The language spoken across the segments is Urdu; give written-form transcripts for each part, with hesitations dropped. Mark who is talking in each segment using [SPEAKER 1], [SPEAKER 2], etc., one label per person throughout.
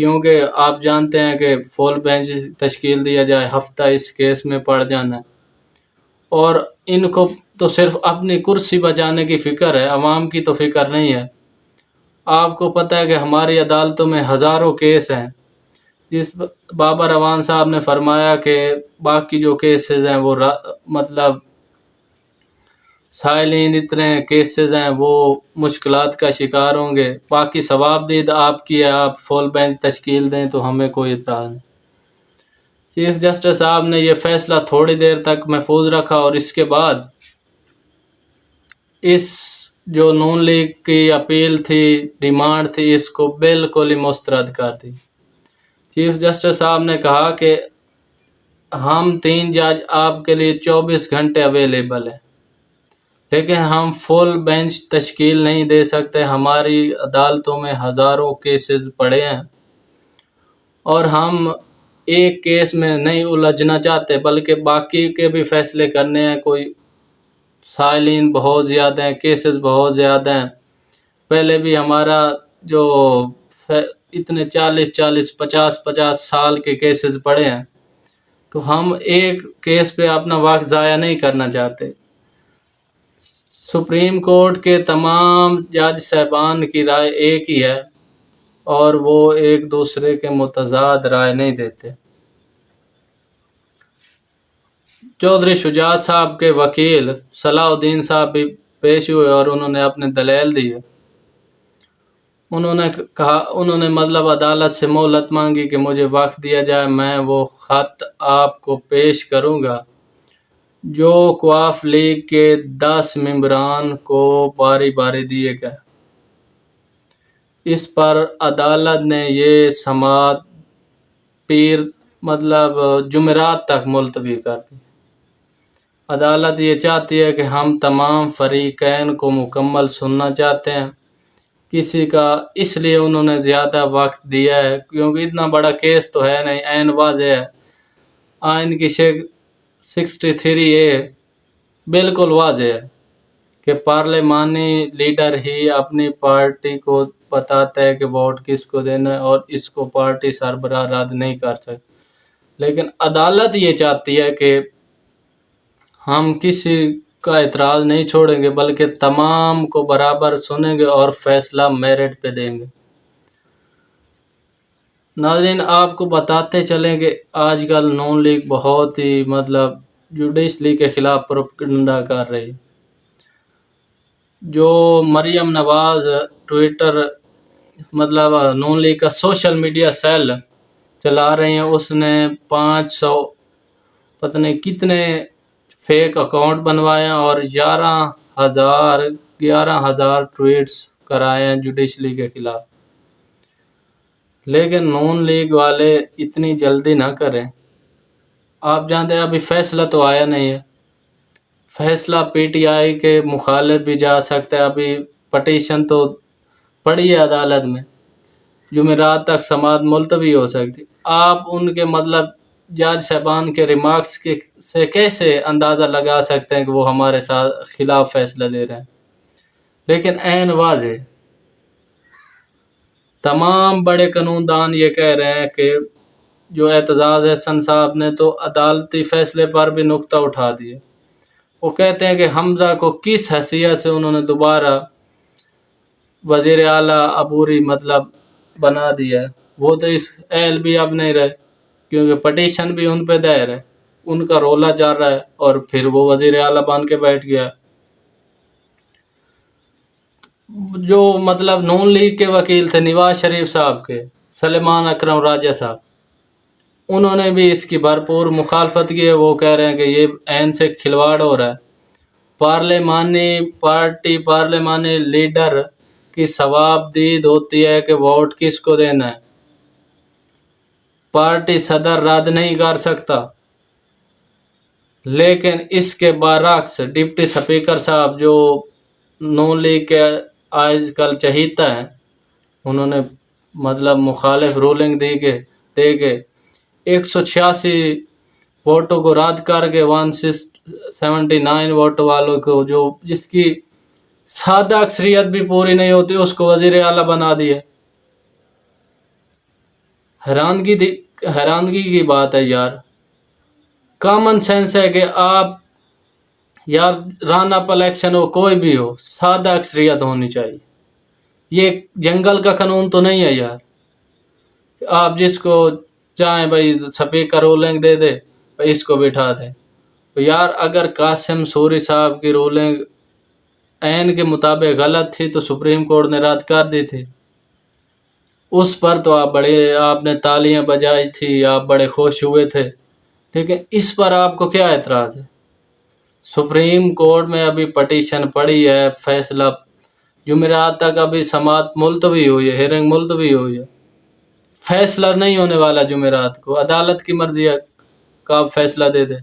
[SPEAKER 1] کیونکہ آپ جانتے ہیں کہ فل بینچ تشکیل دیا جائے، ہفتہ اس کیس میں پڑ جانا ہے، اور ان کو تو صرف اپنی کرسی بچانے کی فکر ہے، عوام کی تو فکر نہیں ہے۔ آپ کو پتہ ہے کہ ہماری عدالتوں میں ہزاروں کیس ہیں۔ جس بابر اعوان صاحب نے فرمایا کہ باقی جو کیسز ہیں وہ مطلب سائلین اتنے کیسز ہیں وہ مشکلات کا شکار ہوں گے، باقی ثواب دید آپ کی ہے، آپ فل بینچ تشکیل دیں تو ہمیں کوئی اعتراض نہیں۔ چیف جسٹس صاحب نے یہ فیصلہ تھوڑی دیر تک محفوظ رکھا اور اس کے بعد اس جو نون لیگ کی اپیل تھی، ڈیمانڈ تھی، اس کو بالکل ہی مسترد کر دی۔ چیف جسٹس صاحب نے کہا کہ ہم 3 جج آپ کے لیے 24 گھنٹے اویلیبل ہیں، لیکن ہم فل بینچ تشکیل نہیں دے سکتے، ہماری عدالتوں میں ہزاروں کیسز پڑے ہیں اور ہم ایک کیس میں نہیں الجھنا چاہتے بلکہ باقی کے بھی فیصلے کرنے ہیں۔ کوئی سائلین بہت زیادہ ہیں، کیسز بہت زیادہ ہیں، پہلے بھی ہمارا جو اتنے 50 سال کے کیسز پڑے ہیں، تو ہم ایک کیس پہ اپنا وقت ضائع نہیں کرنا چاہتے۔ سپریم کورٹ کے تمام جج صاحبان کی رائے ایک ہی ہے اور وہ ایک دوسرے کے متضاد رائے نہیں دیتے۔ چودھری شجاعت صاحب کے وکیل صلاح الدین صاحب بھی پیش ہوئے اور انہوں نے اپنے دلائل دیے۔ انہوں نے مطلب عدالت سے مہلت مانگی کہ مجھے وقت دیا جائے، میں وہ خط آپ کو پیش کروں گا جو قواف لیگ کے 10 ممبران کو باری باری دیے گئے۔ اس پر عدالت نے یہ سماعت جمعرات تک ملتوی کر دی۔ عدالت یہ چاہتی ہے کہ ہم تمام فریقین کو مکمل سننا چاہتے ہیں، کسی کا اس لیے انہوں نے زیادہ وقت دیا ہے کیونکہ اتنا بڑا کیس تو ہے نہیں، عین واضح ہے۔ آئین کی 63A بالکل واضح ہے کہ پارلیمانی لیڈر ہی اپنی پارٹی کو بتاتا ہے کہ ووٹ کس کو دینا ہے اور اس کو پارٹی سربراہ رد نہیں کر سکتے، لیکن عدالت یہ چاہتی ہے کہ ہم کسی کا اعتراض نہیں چھوڑیں گے بلکہ تمام کو برابر سنیں گے اور فیصلہ میرٹ پہ دیں گے۔ ناظرین، آپ کو بتاتے چلیں کہ آج کل نون لیگ بہت ہی جوڈیشلی کے خلاف پروپیگنڈا کر رہی ہے۔ جو مریم نواز ٹویٹر نون لیگ کا سوشل میڈیا سیل چلا رہی ہیں، اس نے 500 پتہ نہیں کتنے فیک اکاؤنٹ بنوائے ہیں اور 11,000 ٹویٹس کرائے ہیں جوڈیشلی کے خلاف۔ لیکن نون لیگ والے اتنی جلدی نہ کریں، آپ جانتے ہیں ابھی فیصلہ تو آیا نہیں ہے، فیصلہ PTI کے مخالف بھی جا سکتا ہے، ابھی پٹیشن تو پڑی ہے عدالت میں، جمعرات تک سماعت ملتوی ہو سکتی۔ آپ ان کے جج صاحبان کے ریمارکس سے کیسے اندازہ لگا سکتے ہیں کہ وہ ہمارے ساتھ خلاف فیصلہ دے رہے ہیں؟ لیکن عین واضح تمام بڑے قانون دان یہ کہہ رہے ہیں کہ جو اعتزاز احسن صاحب نے تو عدالتی فیصلے پر بھی نقطہ اٹھا دیے۔ وہ کہتے ہیں کہ حمزہ کو کس حیثیت سے انہوں نے دوبارہ وزیر اعلیٰ عبوری بنا دیا ہے، وہ تو اس اہل بھی اب نہیں رہے کیونکہ پٹیشن بھی ان پہ دائر ہے، ان کا رولا چل رہا ہے اور پھر وہ وزیر اعلیٰ بن کے بیٹھ گیا۔ جو نون لیگ کے وکیل تھے نواز شریف صاحب کے، سلیمان اکرم راجہ صاحب، انہوں نے بھی اس کی بھرپور مخالفت کی ہے۔ وہ کہہ رہے ہیں کہ یہ عین سے کھلواڑ ہو رہا ہے، پارلیمانی لیڈر کی ثواب دید ہوتی ہے کہ ووٹ کس کو دینا ہے، پارٹی صدر رد نہیں کر سکتا۔ لیکن اس کے برعکس ڈپٹی اسپیکر صاحب جو نون لیگ کے آج کل چہیتا ہیں، انہوں نے مخالف رولنگ دے کے 186 ووٹوں کو رد کر کے 179 ووٹ والوں کو جس کی سادہ اکثریت بھی پوری نہیں ہوتی اس کو وزیر اعلیٰ بنا دیا۔ حیرانگی کی بات ہے یار. کامن سینس ہے کہ آپ یار رن اپ الیکشن ہو کوئی بھی ہو سادہ اکثریت ہونی چاہیے. یہ جنگل کا قانون تو نہیں ہے یار. آپ جس کو چاہیں بھائی اسپیکر رولنگ دے دے بھائی اس کو بٹھا دیں. یار اگر قاسم سوری صاحب کی رولنگ عین کے مطابق غلط تھی تو سپریم کورٹ نے رد کر دی تھی. اس پر تو آپ نے تالیاں بجائی تھی, آپ بڑے خوش ہوئے تھے. لیکن اس پر آپ کو کیا اعتراض ہے؟ سپریم کورٹ میں ابھی پٹیشن پڑی ہے, فیصلہ جمعرات تک ابھی سماعت ملتوی ہوئی ہے, ہیئرنگ ملتوی ہوئی ہے. فیصلہ نہیں ہونے والا جمعرات کو, عدالت کی مرضی ہے کب فیصلہ دے دے.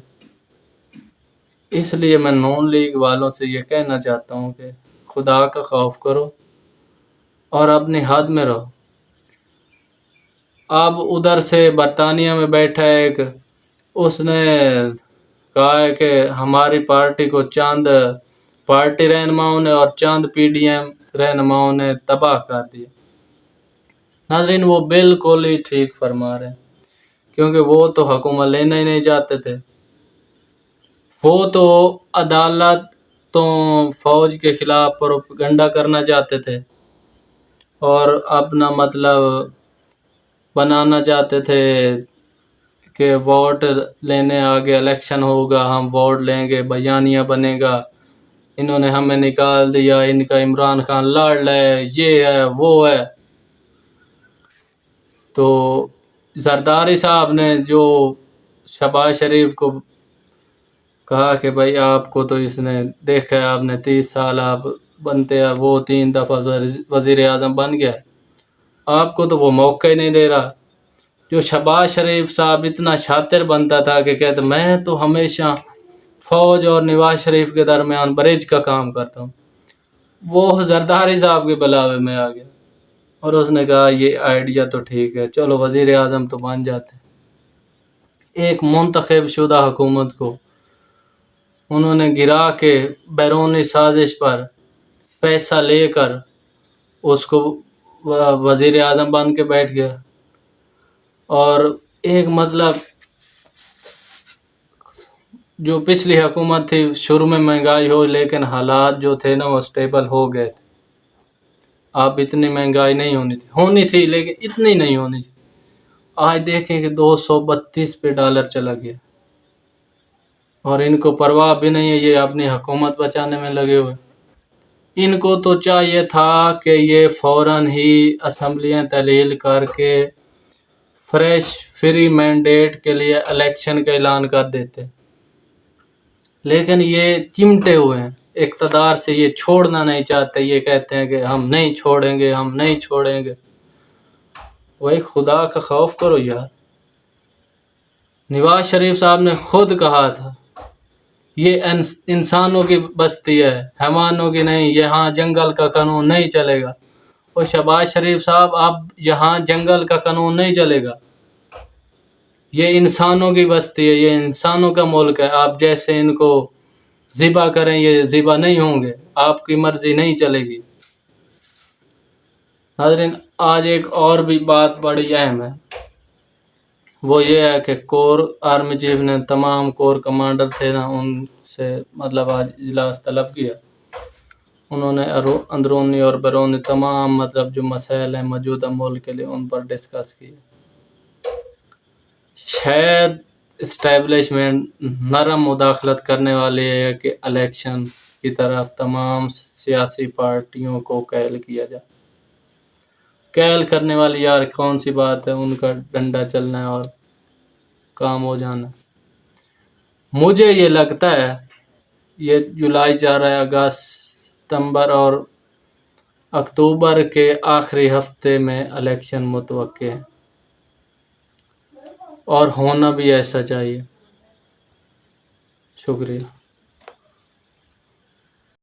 [SPEAKER 1] اس لیے میں نون لیگ والوں سے یہ کہنا چاہتا ہوں کہ خدا کا خوف کرو اور اپنی حد میں رہو. اب ادھر سے برطانیہ میں بیٹھا ایک, اس نے کہا ہے کہ ہماری پارٹی کو چاند پارٹی رہنماؤں نے اور چاند پی ڈی ایم رہنماؤں نے تباہ کر دیا. ناظرین وہ بالکل ہی ٹھیک فرما رہے ہیں, کیونکہ وہ تو حکومت لینا ہی نہیں چاہتے تھے. وہ تو عدالتوں فوج کے خلاف پروپیگنڈا کرنا چاہتے تھے اور اپنا مطلب بنانا چاہتے تھے کہ ووٹ لینے آگے الیکشن ہوگا, ہم ووٹ لیں گے, بیانیہ بنے گا, انہوں نے ہمیں نکال دیا, ان کا عمران خان لڑ لے, یہ ہے وہ ہے. تو زرداری صاحب نے جو شہباز شریف کو کہا کہ بھائی آپ کو تو اس نے دیکھا ہے, آپ نے 30 سال آپ بنتے ہیں, وہ 3 دفعہ وزیر اعظم بن گیا, آپ کو تو وہ موقع ہی نہیں دے رہا. جو شہباز شریف صاحب اتنا شاطر بنتا تھا کہ کہتے میں تو ہمیشہ فوج اور نواز شریف کے درمیان برج کا کام کرتا ہوں, وہ زرداری صاحب کے بلاوے میں آ گیا اور اس نے کہا یہ آئیڈیا تو ٹھیک ہے, چلو وزیر اعظم تو بن جاتے. ایک منتخب شدہ حکومت کو انہوں نے گرا کے بیرونی سازش پر پیسہ لے کر اس کو وزیر اعظم بن کے بیٹھ گیا. اور ایک مطلب جو پچھلی حکومت تھی شروع میں مہنگائی ہو, لیکن حالات جو تھے نا وہ اسٹیبل ہو گئے تھے. اب اتنی مہنگائی نہیں ہونی تھی لیکن اتنی نہیں ہونی تھی. آج دیکھیں کہ 232 پہ ڈالر چلا گیا اور ان کو پرواہ بھی نہیں ہے, یہ اپنی حکومت بچانے میں لگے ہوئے. ان کو تو چاہیے تھا کہ یہ فوراً ہی اسمبلیاں تحلیل کر کے فریش فری مینڈیٹ کے لیے الیکشن کا اعلان کر دیتے, لیکن یہ چمٹے ہوئے ہیں اقتدار سے, یہ چھوڑنا نہیں چاہتے. یہ کہتے ہیں کہ ہم نہیں چھوڑیں گے, ہم نہیں چھوڑیں گے. وہی خدا کا خوف کرو یار. نواز شریف صاحب نے خود کہا تھا یہ انسانوں کی بستی ہے, حیوانوں کی نہیں, یہاں جنگل کا قانون نہیں چلے گا. اور شہباز شریف صاحب اب یہاں جنگل کا قانون نہیں چلے گا, یہ انسانوں کی بستی ہے, یہ انسانوں کا ملک ہے. آپ جیسے ان کو ذبح کریں یہ ذبح نہیں ہوں گے, آپ کی مرضی نہیں چلے گی. ناظرین آج ایک اور بھی بات بڑی اہم ہے, وہ یہ ہے کہ کور آرمی چیف نے تمام کور کمانڈر تھے نا ان سے مطلب آج اجلاس طلب کیا. انہوں نے اندرونی اور بیرونی تمام مطلب جو مسائل ہیں موجودہ ملک کے لیے ان پر ڈسکس کیے. شاید اسٹیبلشمنٹ نرم مداخلت کرنے والی ہے کہ الیکشن کی طرف تمام سیاسی پارٹیوں کو کیل کیا جائے. کیل کرنے والی یار کون سی بات ہے, ان کا ڈنڈا چلنا ہے اور کام ہو جانا. مجھے یہ لگتا ہے یہ جولائی جا رہا ہے, اگست ستمبر اور اکتوبر کے آخری ہفتے میں الیکشن متوقع ہے اور ہونا بھی ایسا چاہیے. شکریہ.